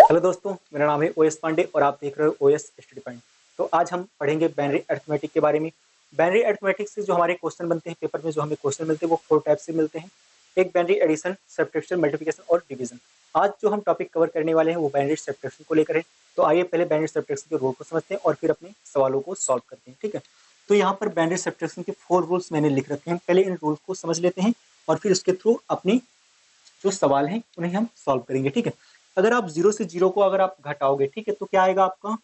Hello दोस्तों, मेरा नाम है ओएस पांडे और आप देख रहे हो ओएस स्टडी पॉइंट। तो आज हम पढ़ेंगे बाइनरी अरिथमेटिक के बारे में। बाइनरी अरिथमेटिक से जो हमारे क्वेश्चन बनते हैं पेपर में, जो हमें क्वेश्चन मिलते हैं वो 4 टाइप से मिलते हैं। एक बाइनरी एडिशन, सब्ट्रैक्शन, मल्टीप्लिकेशन और डिवीजन। आज जो हम टॉपिक कवर करने वाले हैं वो बाइनरी सब्ट्रैक्शन को लेकर है। तो आइए पहले बाइनरी सब्ट्रैक्शन के रूल को समझते हैं और फिर अपने सवालों को सॉल्व करते हैं। ठीक है, तो यहाँ पर बाइनरी सब्ट्रैक्शन के 4 रूल्स मैंने लिख रखे हैं। पहले इन रूल्स को समझ लेते हैं और फिर उसके थ्रू अपनी जो सवाल हैं उन्हें हम सॉल्व करेंगे। ठीक है, अगर आप 0 से 0 को अगर आप घटाओगे, ठीक है, तो क्या आएगा आपका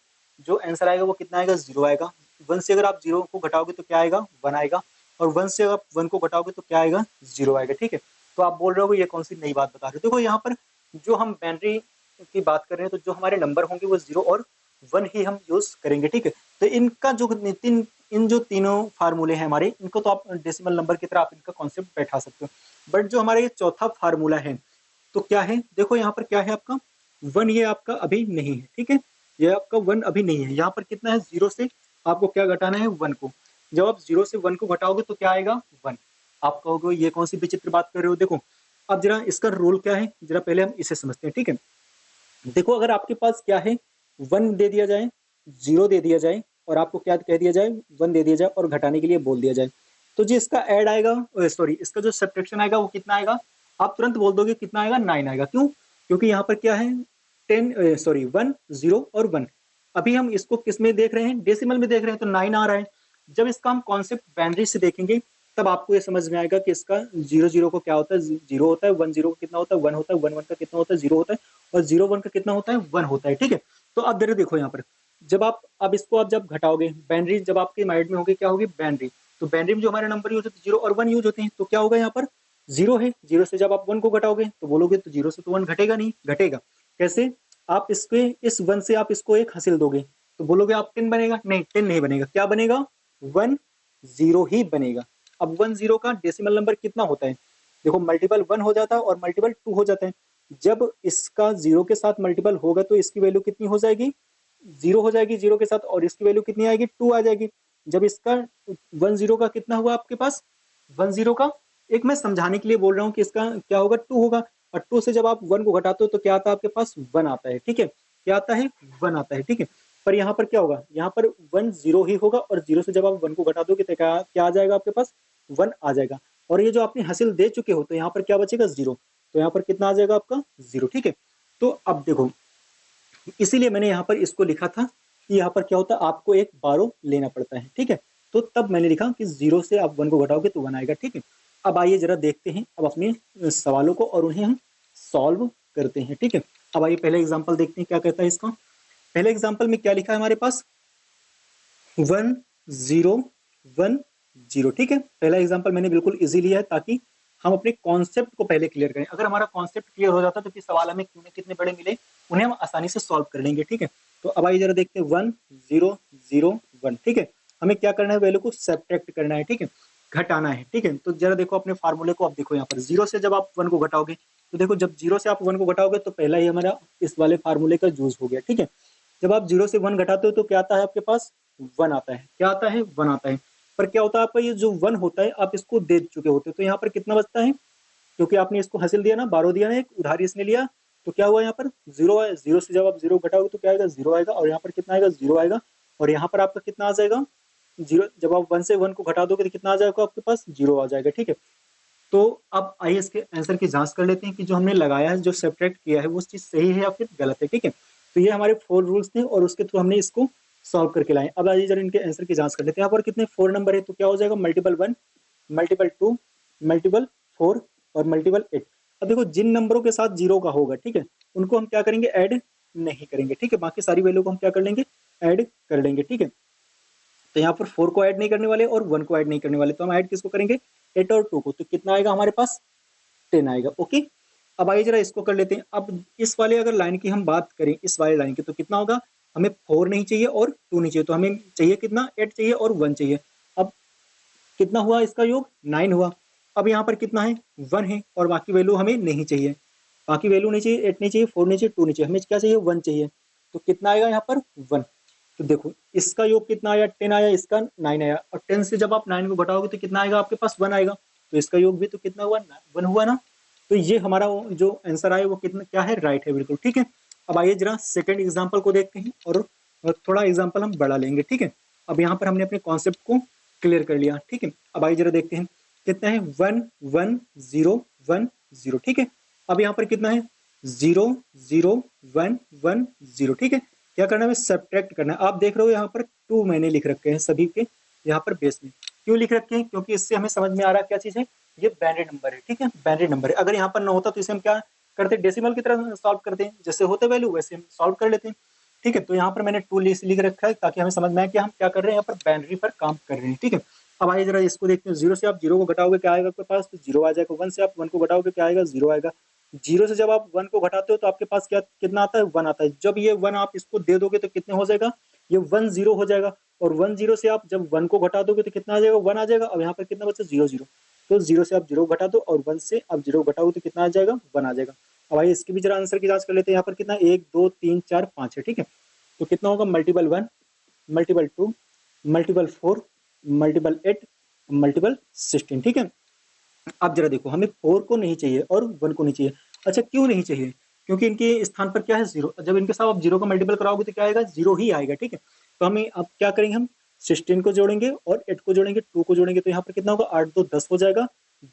जो आंसर आएगा वो कितना आएगा? 0 आएगा। 1 से अगर आप 0 को घटाओगे तो क्या आएगा? 1 आएगा। और 1 से आप 1 को घटाओगे तो क्या आएगा? 0 आएगा। ठीक है, तो आप बोल रहे हो ये कौन सी नई बात बता रहे हो। देखो यहाँ पर जो हम बाइनरी की बात कर रहे हैं तो जो हमारे नंबर होंगे वो 0 और 1 ही हम यूज करेंगे। ठीक है, तो इनका जो इन जो तीनों फार्मूले हैं हमारे, इनको तो आप डेसिमल नंबर की तरह आप इनका कॉन्सेप्ट बैठा सकते हो। बट जो हमारा ये चौथा फार्मूला है तो क्या है? देखो यहाँ पर क्या है आपका 1, ये आपका अभी नहीं है। ठीक है, ये आपका 1 अभी नहीं है। यहाँ पर कितना है? 0 से आपको क्या घटाना है? 1 को। जब आप 0 से 1 को घटाओगे तो क्या आएगा? 1। आप कहोगे ये कौन सी विचित्र बात कर रहे हो। देखो अब जरा इसका रूल क्या है, जरा पहले हम इसे समझते हैं। ठीक है, देखो अगर आपके पास क्या है 1 दे दिया जाए, 0 दे दिया जाए और आपको क्या कह दिया जाए 1 दे दिया जाए और घटाने के लिए बोल दिया जाए, तो जो इसका ऐड आएगा, सॉरी इसका जो सब्ट्रैक्शन आएगा वो कितना आएगा? आप तुरंत बोल दोगे कितना आएगा? 9 आएगा। क्यों? क्योंकि यहाँ पर क्या है 1 0 और 1। अभी हम इसको किस में देख रहे हैं? डेसिमल में देख रहे हैं, तो 9 आ रहा है। जब इसका हम कॉन्सेप्ट बाइनरी से देखेंगे तब आपको ये समझ में आएगा कि इसका 0 0 को क्या होता है? 0 होता है। 1 0 का कितना होता है? 1 होता है। 1 1 का कितना होता है? 0 होता है। और 0 1 का कितना होता है? 1 होता है। ठीक है, तो अब जरा देखो यहाँ पर जब आप अब इसको आप जब घटाओगे, बाइनरी जब आपके माइंड में होगी क्या होगी? बाइनरी। तो बाइनरी में जो हमारे नंबर यूज होते हैं 0 और 1 यूज होते हैं, तो क्या होगा यहाँ पर? 0 है। 0 से जब आप 1 को घटाओगे तो बोलोगे तो 0 से तो 1 घटेगा नहीं। घटेगा कैसे? आप इसके इस 1 से आप इसको एक हासिल दोगे तो बोलोगे आप 10 बनेगा। नहीं, 10 नहीं बनेगा। क्या बनेगा? 1 0 ही बनेगा। अब 1 0 का डेसिमल नंबर कितना होता है? देखो मल्टीपल 1 हो जाता है और मल्टीपल 2 हो जाता है। जब इसका 0 के साथ मल्टीपल होगा तो इसकी वैल्यू कितनी हो जाएगी? 0 हो जाएगी 0 के साथ, और इसकी वैल्यू कितनी आएगी? 2 आ जाएगी। जब इसका 1 0 का कितना हुआ आपके पास? 1 0 का एक मैं समझाने के लिए बोल रहा हूँ कि इसका क्या होगा? 2 होगा। और 2 से जब आप 1 को घटाते हो तो क्या आता है आपके पास? 1 आता है। ठीक है, क्या आता है? 1 आता है। ठीक है, पर यहाँ पर क्या होगा? यहाँ पर 1 0 ही होगा और 0 से जब आप 1 को घटा दोगे तो क्या आ जाएगा आपके पास? 1 आ जाएगा। और ये जो आपने हासिल दे चुके हो तो यहाँ पर क्या बचेगा? 0। तो यहाँ पर कितना आ जाएगा आपका? 0। ठीक है, तो अब देखो इसीलिए मैंने यहाँ पर इसको लिखा था कि यहाँ पर क्या होता है आपको एक बारो लेना पड़ता है। ठीक है, तो तब मैंने लिखा कि 0 से आप 1 को घटाओगे तो 1 आएगा। ठीक है, अब आइए जरा देखते हैं अब अपने सवालों को और उन्हें हम सॉल्व करते हैं। ठीक है, अब आइए पहले एग्जाम्पल देखते हैं क्या कहता है इसका। पहले एग्जाम्पल में क्या लिखा है हमारे पास? 1 0 1 0। ठीक है, पहला एग्जाम्पल मैंने बिल्कुल इजी लिया है ताकि हम अपने कॉन्सेप्ट को पहले क्लियर करें। अगर हमारा कॉन्सेप्ट क्लियर हो जाता तो फिर सवाल हमें क्यों कितने बड़े मिले उन्हें हम आसानी से सॉल्व कर लेंगे। ठीक है, तो अब आइए जरा देखते हैं 1 0 0 1। ठीक है, हमें क्या करना है? वैल्यू को सब्ट्रैक्ट करना है। ठीक है, घटाना है। ठीक है, तो जरा देखो अपने फार्मूले को। अब देखो यहाँ पर 0 से जब आप 1 को घटाओगे तो देखो जब 0 से आप 1 को घटाओगे तो पहला ही हमारा इस वाले फार्मूले का यूज हो गया। ठीक है, जब आप 0 से 1 घटाते हो तो क्या आता है आपके पास? 1 आता है। क्या आता है? 1 आता है। पर क्या होता है आपका ये जो 1 होता है आप इसको दे चुके होते हो, तो यहाँ पर कितना बचता है? क्योंकि आपने इसको हासिल दिया ना, बारो दिया ना, एक उधारी इसने लिया, तो क्या हुआ यहाँ पर? 0 है। 0 से जब आप 0 घटाओगे तो क्या आएगा? 0 आएगा। और यहाँ पर कितना आएगा? 0 आएगा। और यहाँ पर आपका कितना आ जाएगा? 0। जब आप 1 से 1 को घटा दोगे तो कितना आ जाएगा आपके पास? 0 आ जाएगा। ठीक है, तो अब आइए इसके आंसर की जांच कर लेते हैं कि जो हमने लगाया है, जो सब्ट्रैक्ट किया है, वो चीज सही है या फिर गलत है। ठीक है, तो ये हमारे 4 रूल्स थे और उसके थ्रू हमने इसको सॉल्व करके लाए। अब आइए जरा इनके आंसर की जांच कर लेते हैं। यहाँ पर कितने 4 नंबर है तो क्या हो जाएगा? मल्टीपल 1 मल्टीपल 2 मल्टीपल 4 और मल्टीपल 8। अब देखो जिन नंबरों के साथ 0 का होगा, ठीक है, उनको हम क्या करेंगे? ऐड नहीं करेंगे। ठीक है, बाकी सारी वैल्यू को हम क्या कर लेंगे? ऐड कर लेंगे। ठीक है, तो यहाँ पर 4 को ऐड नहीं करने वाले और 1 को ऐड नहीं करने वाले, तो हम ऐड किसको करेंगे? 8 और 2 को। तो कितना आएगा हमारे पास? 10 आएगा। ओके, अब आइए जरा इसको कर लेते हैं। अब इस वाले अगर लाइन की हम बात करें, इस वाले लाइन की, तो कितना होगा? हमें 4 नहीं चाहिए और 2 नहीं चाहिए, तो हमें चाहिए कितना? 8 चाहिए और 1 चाहिए। अब कितना हुआ इसका योग? 9 हुआ। अब यहाँ पर कितना है? 1 है और बाकी वैल्यू हमें नहीं चाहिए। बाकी वैल्यू नहीं चाहिए, 8 नहीं चाहिए, 4 नहीं चाहिए, 2 नहीं चाहिए, हमें क्या चाहिए? 1 चाहिए। तो कितना आएगा यहाँ पर? 1। तो देखो इसका योग कितना आया? 10 आया, इसका 9 आया। और 10 से जब आप 9 को घटाओगे तो कितना आएगा आपके पास? 1 आएगा। तो इसका योग भी तो कितना हुआ? 1 हुआ ना। तो ये हमारा जो आंसर आया वो कितना क्या है? राइट है, बिल्कुल ठीक है। अब आइए जरा सेकंड एग्जांपल को देखते हैं और थोड़ा एग्जांपल हम बढ़ा लेंगे, ठीक है। अब यहाँ पर हमने अपने कॉन्सेप्ट को क्लियर कर लिया, ठीक है। अब आइए जरा देखते हैं कितना है 1 1 0 1 0, ठीक है। अब यहाँ पर कितना है 0 0 1 1 0, ठीक है। क्या करना है, सब्ट्रैक्ट करना है। आप देख रहे हो यहाँ पर 2 मैंने लिख रखे हैं सभी के यहाँ पर बेस में। क्यों लिख रखे हैं, क्योंकि इससे हमें समझ में आ रहा है क्या चीज है, ये बाइनरी नंबर है, ठीक है, बाइनरी नंबर है। अगर यहाँ पर ना होता तो इसे हम क्या करते, डेसिमल की तरह सॉल्व करते हैं, जैसे होते वैल्यू वैसे हम सॉल्व कर लेते हैं, ठीक है। तो यहाँ पर मैंने 2 लिख रखा है ताकि हमें समझ में आए कि हम क्या कर रहे हैं, यहाँ पर बाइनरी पर काम कर रहे हैं, ठीक है। अब आइए जरा इसको देखते हैं। 0 से आप 0 को घटाओगे क्या आएगा आपके पास, तो 0 आ जाएगा। 1 से आप 1 को घटाओगे क्या आएगा, 0 आएगा। 0 से जब आप 1 को घटाते हो तो आपके पास क्या कितना आता है, 1 आता है। जब ये 1 आप इसको दे दोगे तो कितने हो जाएगा, ये 1 0 हो जाएगा। और 1 0 से आप जब 1 को घटा दोगे तो कितना आ जाएगा, 1 आ जाएगा। अब यहाँ पर कितना बचा, 0 0। तो 0 से आप 0 घटा दो और 1 से आप 0 घटाओगे तो कितना आ जाएगा, 1 आ जाएगा। अब आइए इसकी भी जरा आंसर की जांच कर लेते हैं। यहाँ पर कितना 1 2 3 4 5 है, ठीक है। तो कितना होगा, multiple 1 multiple 2 multiple 4 multiple 8 multiple 16, ठीक है। अब जरा देखो हमें 4 को नहीं चाहिए और 1 को नहीं चाहिए। अच्छा क्यों नहीं चाहिए, क्योंकि इनके स्थान पर क्या है 0। जब इनके साथ आप 0 का मल्टीपल कराओगे तो क्या आएगा, 0 ही आएगा, ठीक है। तो हमें अब क्या करेंगे, हम 16 को जोड़ेंगे और 8 को जोड़ेंगे, 2 को जोड़ेंगे तो यहाँ पर कितना होगा, 8 2 10 हो जाएगा।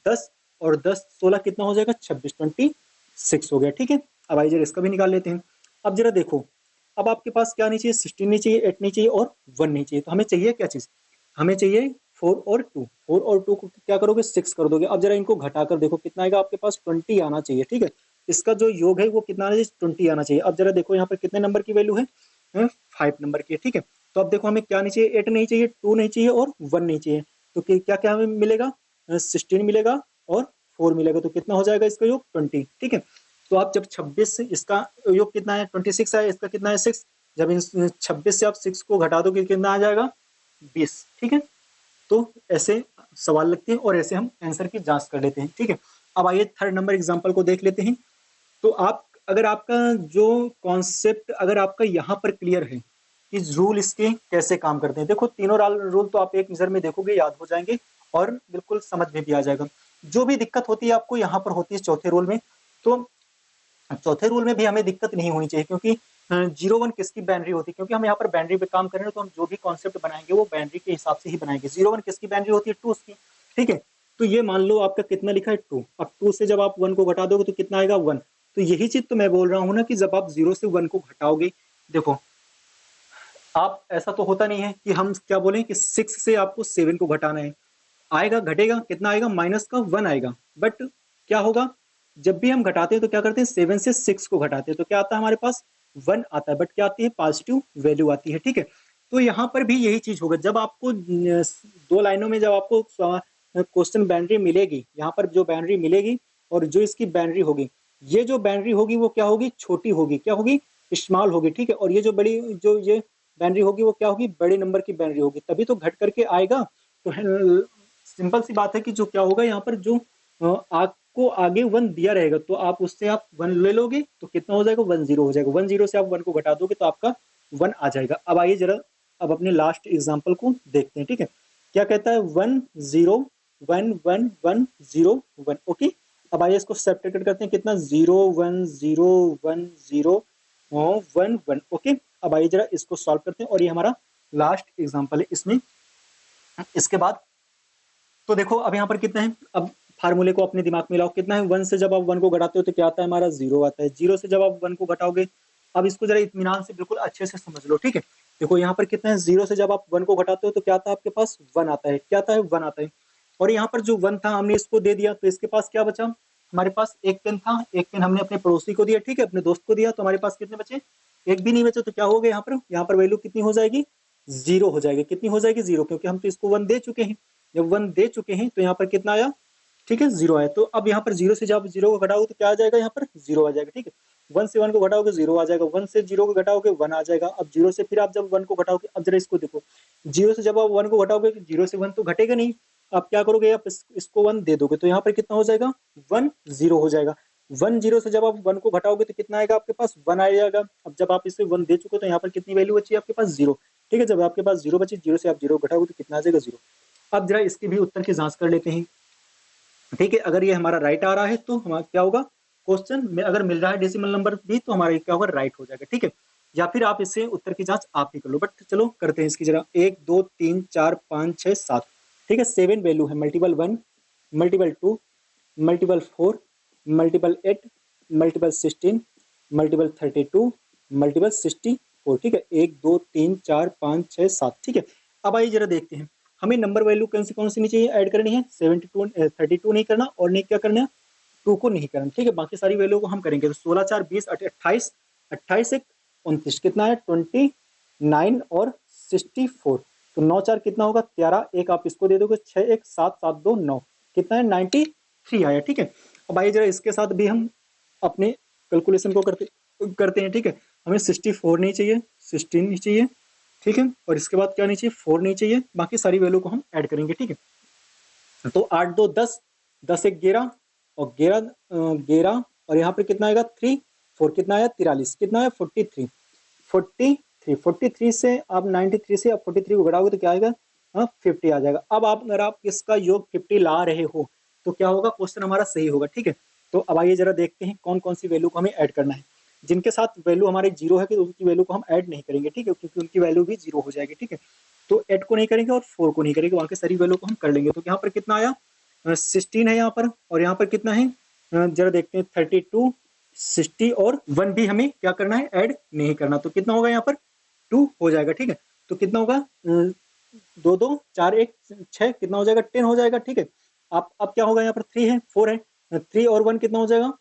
10 और 10 16 कितना हो जाएगा, 26 26 हो गया, ठीक है। अब आइए जरा इसका भी निकाल लेते हैं। अब जरा देखो, अब आपके पास क्या नहीं चाहिए, 16 नहीं चाहिए, 8 नहीं चाहिए और 1 नहीं चाहिए। तो हमें चाहिए क्या चीज, हमें चाहिए 4 और 2। 4 और 2 को क्या करोगे, 6 कर दोगे। अब जरा इनको घटाकर देखो कितना आएगा, आपके पास 20 आना चाहिए, ठीक है। इसका जो योग है वो कितना आना चाहिए, 20 आना चाहिए। अब जरा देखो यहाँ पर कितने नंबर की वैल्यू है, 5 नंबर की है, ठीक है। तो अब देखो हमें क्या नहीं चाहिए, 8 नहीं चाहिए, 2 नहीं चाहिए और 1 नहीं चाहिए। तो क्या क्या हमें मिलेगा, 16 मिलेगा और 4 मिलेगा। तो कितना हो जाएगा इसका योग, 20, ठीक है। तो आप जब 26 से इसका योग कितना है, 26 है, इसका कितना है 6। जब इन 26 से आप 6 को घटा दो कितना आ जाएगा, 20, ठीक है। तो ऐसे सवाल लगते हैं और ऐसे हम आंसर की जांच कर लेते हैं, ठीक है। अब आइए थर्ड नंबर एग्जांपल को देख लेते हैं। तो आप अगर आपका जो कॉन्सेप्ट अगर आपका यहाँ पर क्लियर है कि रूल इसके कैसे काम करते हैं, देखो तीनों रूल तो आप एक नजर में देखोगे याद हो जाएंगे और बिल्कुल समझ में भी आ जाएगा। जो भी दिक्कत होती है आपको यहाँ पर होती है चौथे रूल में, तो चौथे रूल में भी हमें दिक्कत नहीं होनी चाहिए, क्योंकि 0 1 किसकी बाइनरी होती है, क्योंकि हम यहाँ पर बाइनरी पे काम कर रहे हैं, तो हम जो भी कॉन्सेप्ट बनाएंगे वो बाइनरी के हिसाब से ही बनाएंगे। 0 1 किसकी बाइनरी होती है, 2 की, ठीक है। तो ये मान लो आपका कितना लिखा है 2। अब 2 से जब आप 1 को घटा दोगे तो कितना आएगा, 1। तो यही चीज तो मैं बोल रहा हूँ ना कि जब आप 0 से 1 को घटाओगे, देखो आप ऐसा तो होता नहीं है कि हम क्या बोलें कि 6 से आपको 7 को घटाना है, आएगा घटेगा कितना आएगा, माइनस का 1 आएगा। बट क्या होगा, जब भी हम घटाते हैं तो क्या करते हैं, 7 से 6 को घटाते हैं तो क्या आता है हमारे पास, 1 आता है। बट क्या आती है, पॉजिटिव वैल्यू आती है, ठीक है। तो यहाँ पर भी यही चीज होगा, जब आपको 2 लाइनों में जब आपको क्वेश्चन बाउंड्री मिलेगी, यहाँ पर जो बाउंड्री मिलेगी और जो इसकी बाउंड्री होगी, ये जो बाउंड्री होगी वो क्या होगी, छोटी होगी, क्या होगी, स्मॉल होगी, ठीक है। और ये जो बड़ी जो ये बाउंड्री होगी वो क्या होगी, बड़े नंबर की बाउंड्री होगी, तभी तो घट करके आएगा। तो सिंपल सी बात है कि जो क्या होगा यहाँ पर, जो आपको आगे 1 दिया रहेगा तो आप उससे आप 1 ले लोगे तो कितना हो जाएगा, 1 0 हो जाएगा। 1 0 से आप 1 को घटा दोगे तो आपका 1 आ जाएगा। अब आइए जरा अब अपने लास्ट एग्जांपल को देखते हैं, ठीक है। क्या कहता है, 1 0 1 1 1 0 1, ओके। अब आइए इसको सब्ट्रैक्ट करते हैं, कितना 0 1 0 1 0 1 1, ओके। अब आइए जरा इसको सॉल्व करते हैं और ये हमारा लास्ट एग्जांपल है इसमें। इसके बाद तो देखो अब यहाँ पर कितना है, अब फार्मूले को अपने दिमाग में लाओ, कितना है, 1 से जब आप 1 को घटाते हो तो क्या आता है हमारा, 0 आता है। 0 से जब आप 1 को घटाओगे, अब इसको जरा इत्मीनान से बिल्कुल अच्छे से समझ लो, ठीक है। देखो यहाँ पर कितना है, 0 से जब आप 1 को घटाते हो तो क्या आता है आपके पास, 1 आता है। क्या आता है, 1 आता है। और यहाँ पर जो 1 था हमने इसको दे दिया तो इसके पास क्या बचा, हमारे पास एक पेन था, एक पेन हमने अपने पड़ोसी को दिया, ठीक है, अपने दोस्त को दिया, तो हमारे पास कितने बचे, एक भी नहीं बचे। तो क्या हो गया यहाँ पर वैल्यू कितनी हो जाएगी, 0 हो जाएगी। कितनी हो जाएगी, 0, क्योंकि हम तो इसको 1 दे चुके हैं। जब 1 दे चुके हैं तो यहाँ पर कितना आया, ठीक है, 0 आया। तो अब यहाँ पर 0 से जब 0 को घटाओगे तो क्या आ जाएगा, यहाँ पर 0 आ जाएगा, ठीक है। 1 से 1 को घटाओगे 0 आ जाएगा, 1 से 0 को घटाओगे 1 आ जाएगा। अब 0 से फिर आप जब 1 को घटाओगे, अब जरा इसको देखो, 0 से जब आप 1 को घटाओगे 0 से 1 तो घटेगा नहीं। आप क्या करोगे, आप इसको 1 दे दोगे तो यहाँ पर कितना हो जाएगा, 1 0 हो जाएगा। 1 0 से जब आप 1 को घटाओगे तो कितना आएगा आपके पास, 1 आ जाएगा। अब जब आप इसे 1 दे चुके तो यहाँ पर कितनी वैल्यू बची आपके पास, 0, ठीक है। जब आपके पास 0 बची, 0 से आप 0 घटाओगे तो कितना आ जाएगा, 0। अब जरा इसके भी उत्तर की जांच कर लेते हैं, ठीक है। अगर ये हमारा राइट आ रहा है तो हमारा क्या होगा, क्वेश्चन में अगर मिल रहा है डेसिमल नंबर भी तो हमारा क्या होगा, राइट हो जाएगा, ठीक है। या फिर आप इससे उत्तर की जांच आप ही कर लो, बट चलो करते हैं इसकी जरा। 1 2 3 4 5 6 7, ठीक है। 7 वैल्यू है, multiple 1, multiple 2, multiple 4, multiple 8, multiple 16, multiple 32, multiple 64, ठीक है। 1 2 3 4 5 6 7, ठीक है। अब आइए जरा देखते हैं, हमें नंबर वैल्यू कौन सी नहीं चाहिए, ऐड करनी है। 72 32 नहीं करना, और नहीं क्या करना है, 2 को नहीं करना, ठीक है। बाकी सारी वैल्यू को हम करेंगे। तो 16 4 20 28, 28 1 29, कितना है 29 और 64। तो 9 4 कितना होगा 13, एक आप इसको दे दोगे, 6 1 7 7 2 9, कितना है 93 आया, ठीक है। अब आइए जरा इसके साथ भी हम अपने कैलकुलेशन को करते हैं, ठीक है। हमें 64 नहीं चाहिए, 16 नहीं चाहिए, ठीक है। और इसके बाद क्या नहीं चाहिए, 4 नहीं चाहिए। बाकी सारी वैल्यू को हम ऐड करेंगे, ठीक है। तो 8 2 10, 10 1 11, और 11 और यहाँ पे कितना आएगा 3 4, कितना आया 43, कितना है 43 43 से आप 93 से आप 43 को घटाओगे तो क्या आएगा, 50 आ जाएगा। अब आप अगर आप इसका योग 50 ला रहे हो तो क्या होगा, क्वेश्चन हमारा सही होगा, ठीक है। तो अब आइए जरा देखते हैं कौन कौन सी वैल्यू को हमें ऐड करना है। जिनके साथ वैल्यू हमारे जीरो है कि उनकी वैल्यू को हम ऐड नहीं करेंगे, ठीक है, क्योंकि उनकी वैल्यू भी जीरो हो जाएगी, ठीक है। तो 8 को नहीं करेंगे और 4 को नहीं करेंगे, बाकी सारी वैल्यू को हम कर लेंगे। तो यहाँ पर कितना आया, 16 है यहाँ पर, और यहाँ पर कितना है, जरा देखते हैं 32 60, और 1 भी हमें क्या करना है, ऐड नहीं करना। तो कितना होगा यहाँ पर 2 हो जाएगा, ठीक है। तो कितना होगा 2 2 4 1 6, कितना हो जाएगा 10 हो जाएगा, ठीक है। आप अब क्या होगा, यहाँ पर 3 है 4 है, 3 और 1 कितना हो जाएगा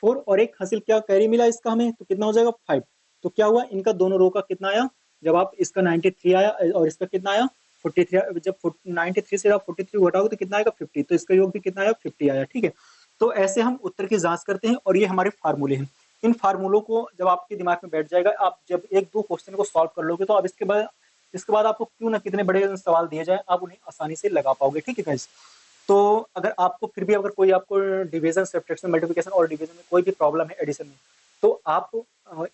4, और एक हासिल क्या कैरी मिला इसका हमें, तो कितना हो जाएगा 5। तो क्या हुआ, इनका दोनों रो का कितना आया, जब आप इसका 93 आया और इसका कितना आया 43, जब 93 से आप 43 घटाओगे तो कितना आएगा 50, तो इसका योग भी कितना आया 50 आया, ठीक है। तो ऐसे हम उत्तर की जांच करते हैं, और ये हमारे फार्मूले हैं। इन फार्मूलों को जब आपके दिमाग में बैठ जाएगा, आप जब एक दो क्वेश्चन को सॉल्व कर लोगे तो अब इसके बाद आपको क्यों ना कितने बड़े सवाल दिए जाए, आप उन्हें आसानी से लगा पाओगे, ठीक है गाइस। तो अगर आपको फिर भी अगर कोई आपको डिवीजन सब्ट्रैक्शन मल्टीप्लिकेशन और डिवीजन में कोई भी प्रॉब्लम है एडिशन में, तो आप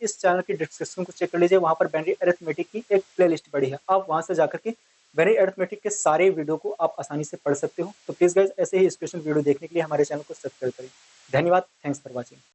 इस चैनल की डिस्क्रिप्शन को चेक कर लीजिए, वहां पर बाइनरी अरिथमेटिक की एक प्लेलिस्ट पड़ी है, आप वहां से जाकर के बाइनरी अरिथमेटिक के सारे वीडियो को आप आसानी से पढ़ सकते हो। तो प्लीज गाइस ऐसे ही स्पेशल वीडियो देखने के लिए हमारे चैनल को सब्सक्राइब करें। धन्यवाद, थैंक्स फॉर वॉचिंग।